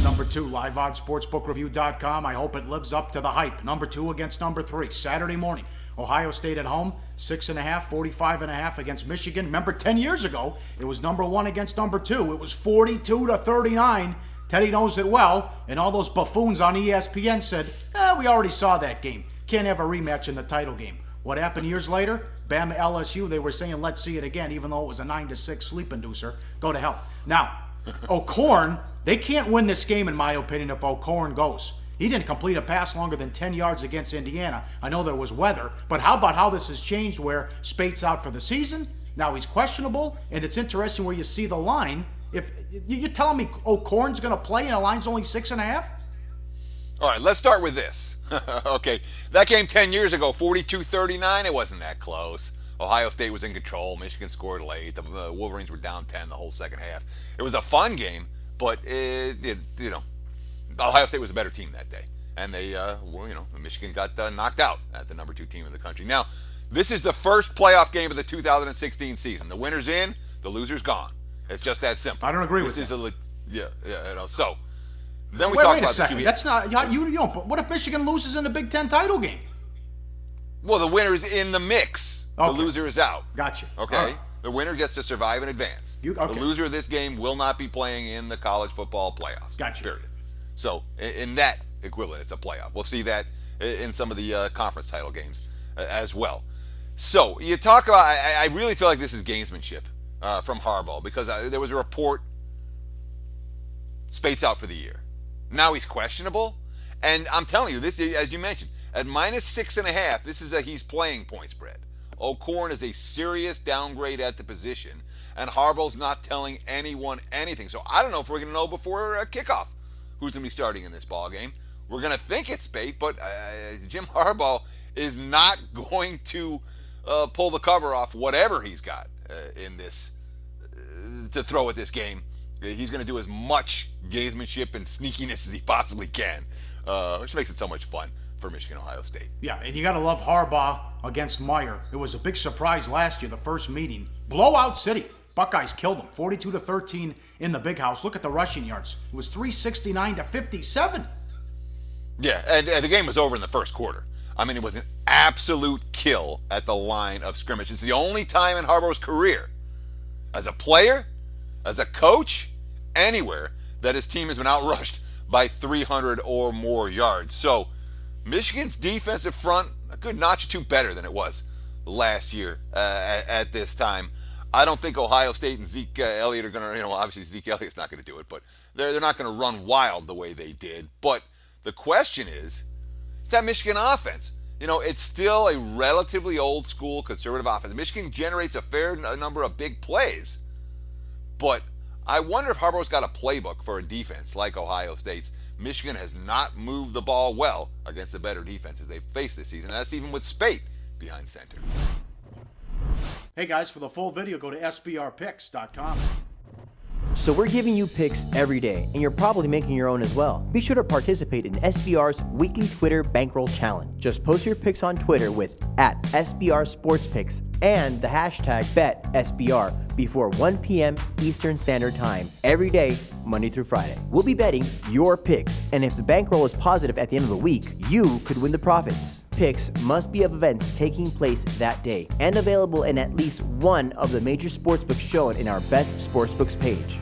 Number 2, live odds, sportsbookreview.com. I hope it lives up to the hype. Number 2 against number 3, Saturday morning. Ohio State at home, 6.5, 45.5 against Michigan. Remember, 10 years ago, it was number 1 against number 2. It was 42-39. Teddy knows it well, and all those buffoons on ESPN said, we already saw that game. Can't have a rematch in the title game. What happened years later? BAM LSU, they were saying, let's see it again, even though it was a 9-6 sleep inducer. Go to hell. Now, O'Korn, they can't win this game, in my opinion, if O'Korn goes. He didn't complete a pass longer than 10 yards against Indiana. I know there was weather, but how about how this has changed where Spate's out for the season? Now he's questionable, and it's interesting where you see the line. If you're telling me O'Korn's going to play and the line's only 6.5? All right, let's start with this. Okay, that game 10 years ago, 42-39, it wasn't that close. Ohio State was in control. Michigan scored late. The Wolverines were down 10 the whole second half. It was a fun game, but Ohio State was a better team that day, and Michigan got knocked out at the number 2 team in the country. Now, this is the first playoff game of the 2016 season. The winner's in, the loser's gone. It's just that simple. I don't agree with that. So then wait talk a about second. the QB. That's not you don't. But what if Michigan loses in the Big Ten title game? Well, the winner is in the mix. Okay. The loser is out. Gotcha. Okay. Right. The winner gets to survive and advance. The loser of this game will not be playing in the college football playoffs. Gotcha. Period. So in that equivalent, it's a playoff. We'll see that in some of the conference title games as well. So you talk about, I really feel like this is gamesmanship from Harbaugh, because there was a report, Spate's out for the year. Now he's questionable. And I'm telling you, this, as you mentioned, at -6.5, this is a he's playing point spread. O'Korn is a serious downgrade at the position, and Harbaugh's not telling anyone anything. So I don't know if we're going to know before kickoff who's going to be starting in this ball game. We're going to think it's Spate, but Jim Harbaugh is not going to pull the cover off whatever he's got in this to throw at this game. He's going to do as much gamesmanship and sneakiness as he possibly can, which makes it so much fun for Michigan, Ohio State. Yeah, and you got to love Harbaugh against Meyer. It was a big surprise last year, the first meeting. Blowout city. Buckeyes killed them, 42-13 in the big house. Look at the rushing yards. It was 369-57. Yeah, and the game was over in the first quarter. I mean, it was an absolute kill at the line of scrimmage. It's the only time in Harbaugh's career, as a player, as a coach, anywhere, that his team has been outrushed by 300 or more yards. So, Michigan's defensive front, a good notch or two better than it was last year at this time. I don't think Ohio State and Zeke Elliott are going to, obviously Zeke Elliott's not going to do it, but they're not going to run wild the way they did. But the question is that Michigan offense. It's still a relatively old school conservative offense. Michigan generates a fair number of big plays, but I wonder if Harbaugh's got a playbook for a defense like Ohio State's. Michigan has not moved the ball well against the better defenses they've faced this season. That's even with Spate behind center. Hey guys, for the full video, go to sbrpicks.com. So we're giving you picks every day, and you're probably making your own as well. Be sure to participate in SBR's weekly Twitter Bankroll Challenge. Just post your picks on Twitter with @SBRSportsPicks and the hashtag BetSBR before 1 p.m. Eastern Standard Time every day, Monday through Friday. We'll be betting your picks, and if the bankroll is positive at the end of the week, you could win the profits. Picks must be of events taking place that day and available in at least one of the major sportsbooks shown in our Best Sportsbooks page.